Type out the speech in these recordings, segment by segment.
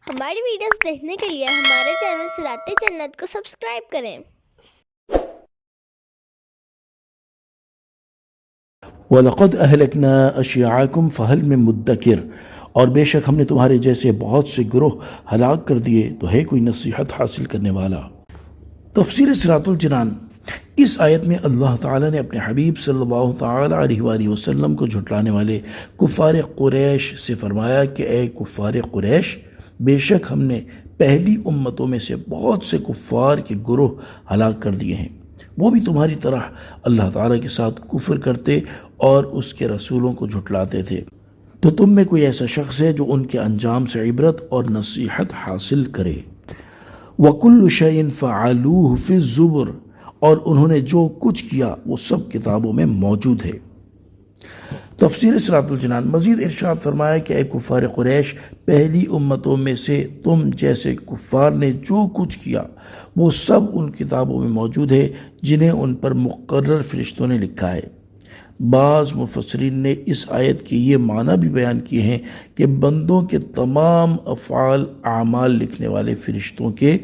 ہماری ویڈیوز دیکھنے کے لیے ہمارے چینل صراط جنت کو سبسکرائب کریں۔ وَلَقَدْ أَهْلَكْنَا أَشْيَاعَكُمْ فَهَلْ مِن مُدَّكِرٍ، اور بے شک ہم نے تمہارے جیسے بہت سے گروہ ہلاک کر دیے، تو ہے کوئی نصیحت حاصل کرنے والا؟ تفسیر صراط الجنان۔ اس آیت میں اللہ تعالیٰ نے اپنے حبیب صلی اللہ تعالیٰ علیہ وآلہ وسلم کو جھٹلانے والے کفار قریش سے فرمایا کہ اے کفار قریش، بے شک ہم نے پہلی امتوں میں سے بہت سے کفار کے گروہ ہلاک کر دیے ہیں، وہ بھی تمہاری طرح اللہ تعالیٰ کے ساتھ کفر کرتے اور اس کے رسولوں کو جھٹلاتے تھے۔ تو تم میں کوئی ایسا شخص ہے جو ان کے انجام سے عبرت اور نصیحت حاصل کرے؟ وَكُلُّ شَيْءٍ فَعَلُوهُ فِي الزُّبُرِ، اور انہوں نے جو کچھ کیا وہ سب کتابوں میں موجود ہے۔ تفسیر صراط الجنان۔ مزید ارشاد فرمایا کہ اے کفار قریش، پہلی امتوں میں سے تم جیسے کفار نے جو کچھ کیا وہ سب ان کتابوں میں موجود ہے جنہیں ان پر مقرر فرشتوں نے لکھا ہے۔ بعض مفسرین نے اس آیت کے یہ معنی بھی بیان کیے ہیں کہ بندوں کے تمام افعال اعمال لکھنے والے فرشتوں کے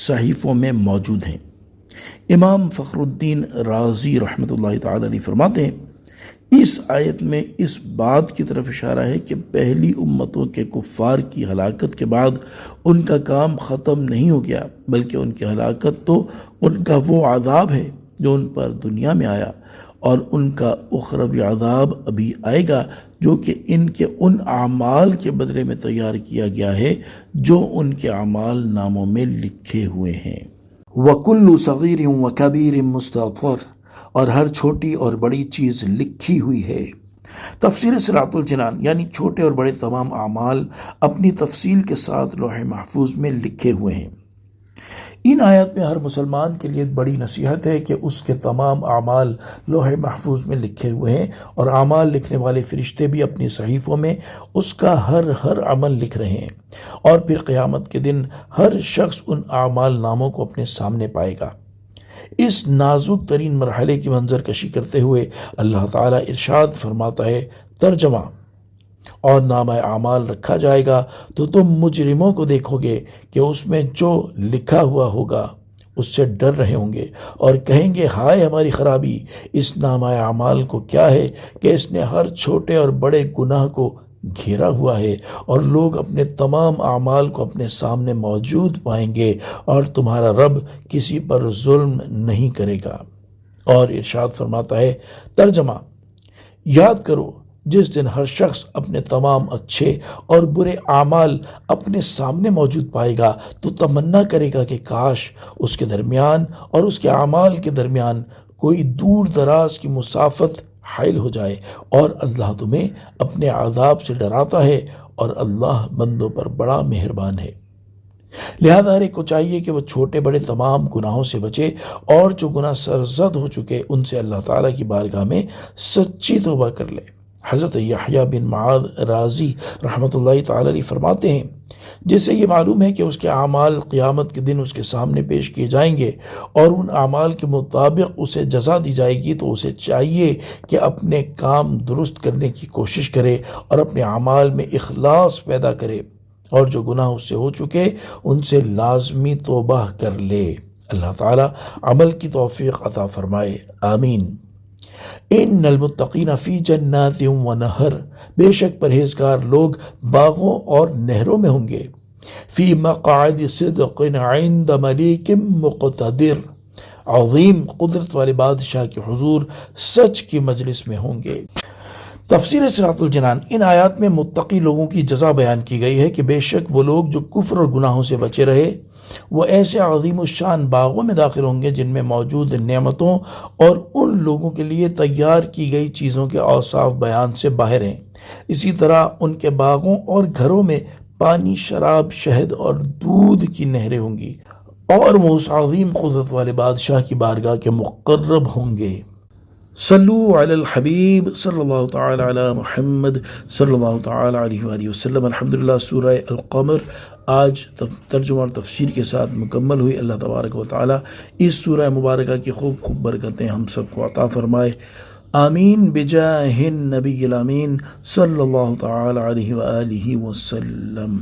صحیفوں میں موجود ہیں۔ امام فخر الدین رازی رحمۃ اللہ تعالی علیہ فرماتے ہیں، اس آیت میں اس بات کی طرف اشارہ ہے کہ پہلی امتوں کے کفار کی ہلاکت کے بعد ان کا کام ختم نہیں ہو گیا، بلکہ ان کی ہلاکت تو ان کا وہ عذاب ہے جو ان پر دنیا میں آیا، اور ان کا اخروی عذاب ابھی آئے گا جو کہ ان کے ان اعمال کے بدلے میں تیار کیا گیا ہے جو ان کے اعمال ناموں میں لکھے ہوئے ہیں۔ وَكُلُّ صَغِيرٍ وَكَبِيرٍ مُسْتَغْفَرٍ، اور ہر چھوٹی اور بڑی چیز لکھی ہوئی ہے۔ تفسیر صراط الجنان، یعنی چھوٹے اور بڑے تمام اعمال اپنی تفصیل کے ساتھ لوح محفوظ میں لکھے ہوئے ہیں۔ ان آیات میں ہر مسلمان کے لیے بڑی نصیحت ہے کہ اس کے تمام اعمال لوح محفوظ میں لکھے ہوئے ہیں، اور اعمال لکھنے والے فرشتے بھی اپنی صحیفوں میں اس کا ہر عمل لکھ رہے ہیں، اور پھر قیامت کے دن ہر شخص ان اعمال ناموں کو اپنے سامنے پائے گا۔ اس نازک ترین مرحلے کی منظر کشی کرتے ہوئے اللہ تعالیٰ ارشاد فرماتا ہے، ترجمہ، اور نامہ اعمال رکھا جائے گا تو تم مجرموں کو دیکھو گے کہ اس میں جو لکھا ہوا ہوگا اس سے ڈر رہے ہوں گے اور کہیں گے، ہائے ہماری خرابی، اس نامہ اعمال کو کیا ہے کہ اس نے ہر چھوٹے اور بڑے گناہ کو گھیرا ہوا ہے، اور لوگ اپنے تمام اعمال کو اپنے سامنے موجود پائیں گے، اور تمہارا رب کسی پر ظلم نہیں کرے گا۔ اور ارشاد فرماتا ہے، ترجمہ، یاد کرو جس دن ہر شخص اپنے تمام اچھے اور برے اعمال اپنے سامنے موجود پائے گا تو تمنا کرے گا کہ کاش اس کے درمیان اور اس کے اعمال کے درمیان کوئی دور دراز کی مسافت حائل ہو جائے، اور اللہ تمہیں اپنے عذاب سے ڈراتا ہے، اور اللہ بندوں پر بڑا مہربان ہے۔ لہذا ہر ایک کو چاہیے کہ وہ چھوٹے بڑے تمام گناہوں سے بچے، اور جو گناہ سرزد ہو چکے ان سے اللہ تعالیٰ کی بارگاہ میں سچی توبہ کر لے۔ حضرت یحییٰ بن معاذ رازی رحمۃ اللہ تعالی علیہ فرماتے ہیں، جسے یہ معلوم ہے کہ اس کے اعمال قیامت کے دن اس کے سامنے پیش کیے جائیں گے اور ان اعمال کے مطابق اسے جزا دی جائے گی، تو اسے چاہیے کہ اپنے کام درست کرنے کی کوشش کرے اور اپنے اعمال میں اخلاص پیدا کرے، اور جو گناہ اس سے ہو چکے ان سے لازمی توبہ کر لے۔ اللہ تعالیٰ عمل کی توفیق عطا فرمائے، آمین۔ ان المتقین فی جنات و نہر، بے شک پرہیزگار لوگ باغوں اور نہروں میں ہوں گے۔ فی مقعد صدق عند ملیک مقتدر، عظیم قدرت والے بادشاہ کے حضور سچ کی مجلس میں ہوں گے۔ تفسیر صراط الجنان۔ ان آیات میں متقی لوگوں کی جزا بیان کی گئی ہے کہ بے شک وہ لوگ جو کفر اور گناہوں سے بچے رہے وہ ایسے عظیم الشان باغوں میں داخل ہوں گے جن میں موجود نعمتوں اور ان لوگوں کے لیے تیار کی گئی چیزوں کے اوصاف بیان سے باہر ہیں۔ اسی طرح ان کے باغوں اور گھروں میں پانی، شراب، شہد اور دودھ کی نہریں ہوں گی، اور وہ اس عظیم قدرت والے بادشاہ کی بارگاہ کے مقرب ہوں گے۔ صلو علی الحبیب صلی اللہ تعالی علی محمد صلی اللہ تعالی علیہ وآلہ وسلم۔ الحمدللہ، سورہ القمر آج ترجمہ اور تفسیر کے ساتھ مکمل ہوئی۔ اللہ تبارک و تعالی اس سورہ مبارکہ کی خوب برکتیں ہم سب کو عطا فرمائے، آمین، بجاہ النبی الامین صلی اللہ تعالی علیہ وآلہ وسلم۔